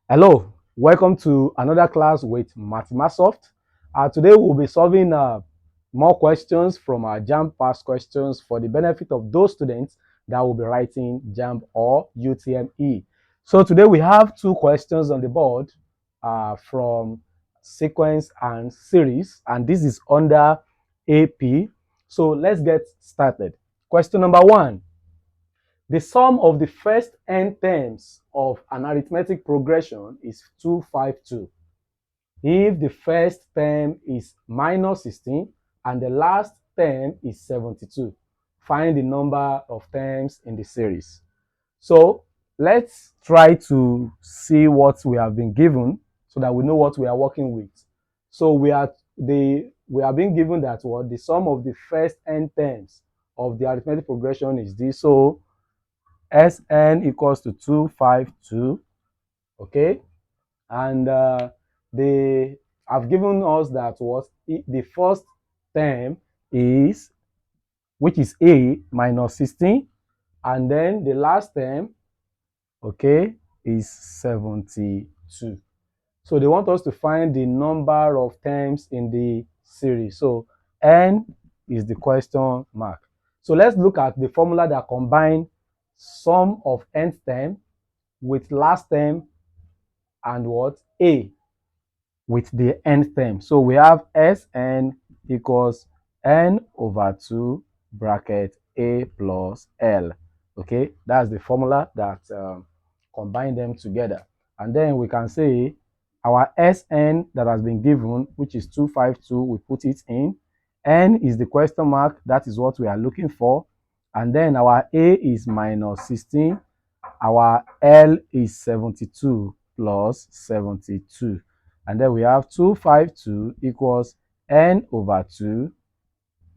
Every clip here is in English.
Hello, welcome to another class with Mathematics. Today we'll be solving more questions from our JAMB past questions for the benefit of those students that will be writing JAMB or UTME. So today we have two questions on the board from sequence and series, and this is under AP. So let's get started. Question number one. The sum of the first n terms of an arithmetic progression is 252. If the first term is minus 16 and the last term is 72, find the number of terms in the series. So let's try to see what we have been given so that we know what we are working with. So we are being given that what the sum of the first n terms of the arithmetic progression is this. So Sn equals to 252, okay? And they have given us that what the first term is, which is A minus 16, and then the last term, okay, is 72. So they want us to find the number of terms in the series. So N is the question mark. So let's look at the formula that combine sum of nth term with last term and what? A with the nth term. So we have Sn equals n over 2 bracket A plus L. Okay, that's the formula that combine them together. And then we can say our Sn that has been given, which is 252, we put it in. N is the question mark, that is what we are looking for. And then our A is minus 16. Our L is 72 plus 72. And then we have 252 equals n over 2,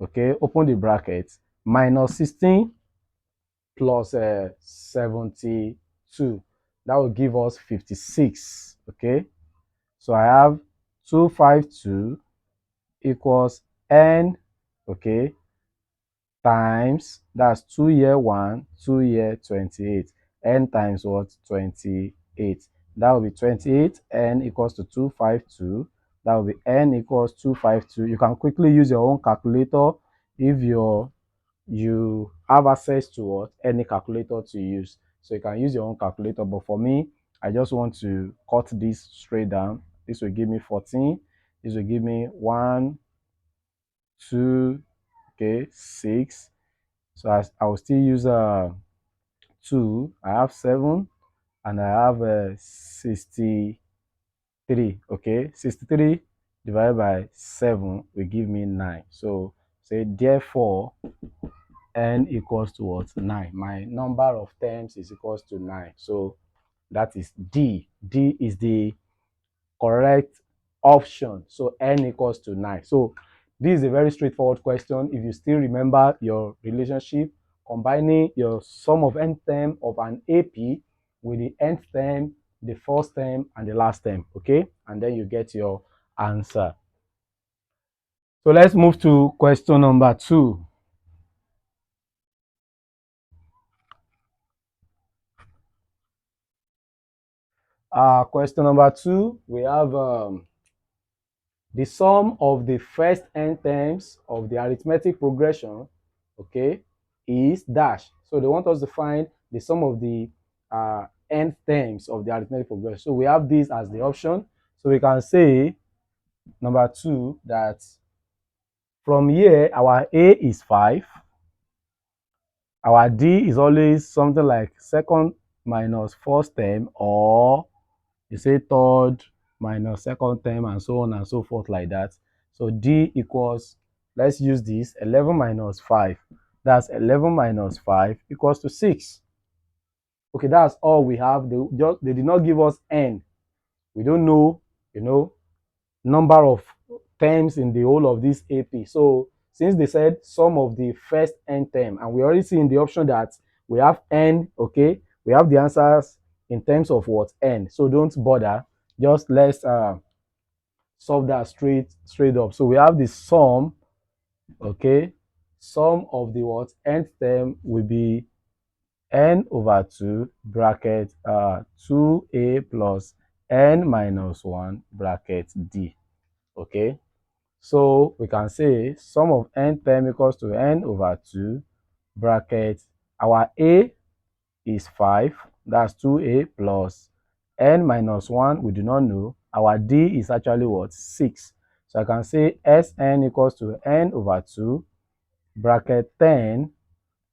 okay, open the bracket, minus 16 plus 72. That will give us 56, okay? So I have 252 equals n, okay, times, that's 2 year 1, 2 year 28. N times what? 28. That will be 28. N equals to 252. That will be n equals 252. You can quickly use your own calculator if you have access to what? Any calculator to use. So you can use your own calculator. But for me, I just want to cut this straight down. This will give me 14. This will give me 1, 2, okay, 6. So I will still use 2. I have 7 and I have 63. Okay, 63 divided by 7 will give me 9. So say therefore n equals to what? 9. My number of terms is equals to 9. So that is D. D is the correct option. So n equals to 9. So this is a very straightforward question. If you still remember your relationship, combining your sum of n term of an AP with the nth term, the first term, and the last term, okay? And then you get your answer. So let's move to question number 2. Question number 2, we have the sum of the first n terms of the arithmetic progression, okay, is dash. So they want us to find the sum of the nth terms of the arithmetic progression. So we have this as the option. So we can say number 2 that from here our A is 5. Our D is always something like second minus first term, or you say third minus second term, and so on and so forth like that. So D equals, let's use this, 11 minus 5. That's 11 minus 5 equals to 6. Okay, that's all we have. They did not give us n. We don't know, number of terms in the whole of this AP. So since they said sum of the first n term, and we already see in the option that we have n, okay, we have the answers in terms of what? N. So don't bother. Just let's solve that straight up. So we have the sum, okay, sum of the what? Nth term will be n over 2 bracket 2a plus n minus 1 bracket d. Okay, so we can say sum of n term equals to n over 2 bracket, our a is 5, that's 2a plus n minus 1, we do not know. Our d is actually what? 6. So I can say Sn equals to n over 2 bracket 10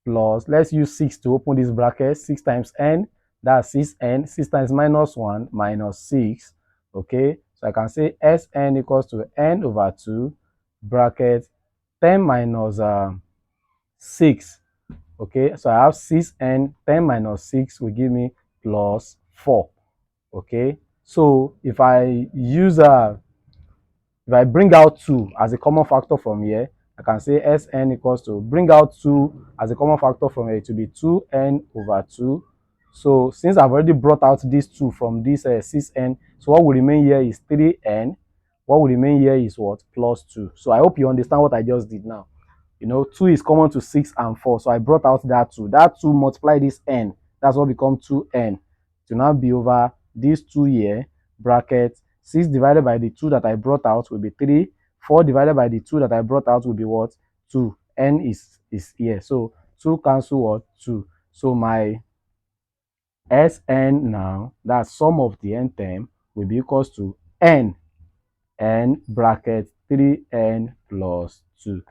plus, let's use 6 to open this bracket, 6 times n, that's 6n, 6 times minus 1 minus 6, okay? So I can say Sn equals to n over 2 bracket 10 minus 6, okay? So I have 6n, 10 minus 6 will give me plus 4, okay? So if I use if I bring out 2 as a common factor from here, I can say Sn equals to, bring out 2 as a common factor from here to be 2n over 2. So since I've already brought out these 2 from this 6n, so what will remain here is 3n. What will remain here is what? Plus 2. So I hope you understand what I just did now. You know, 2 is common to 6 and 4. So I brought out that 2. That 2 multiply this n. That's what becomes 2n. To now be over this 2 here, bracket 6 divided by the 2 that I brought out will be 3. 4 divided by the 2 that I brought out will be what? 2. N is here. So 2 cancel what? 2. So my Sn now, that sum of the n term, will be equals to n bracket 3n plus 2.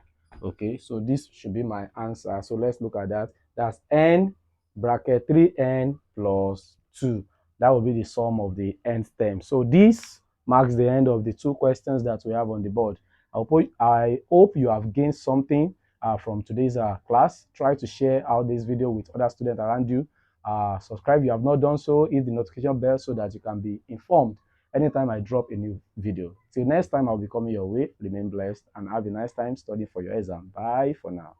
Okay, so this should be my answer. So let's look at that. That's n bracket 3n plus 2. That will be the sum of the nth term. So this marks the end of the 2 questions that we have on the board. I hope you have gained something from today's class. Try to share out this video with other students around you. Subscribe if you have not done so. Hit the notification bell so that you can be informed anytime I drop a new video. Till next time, I'll be coming your way. Remain blessed and have a nice time studying for your exam. Bye for now.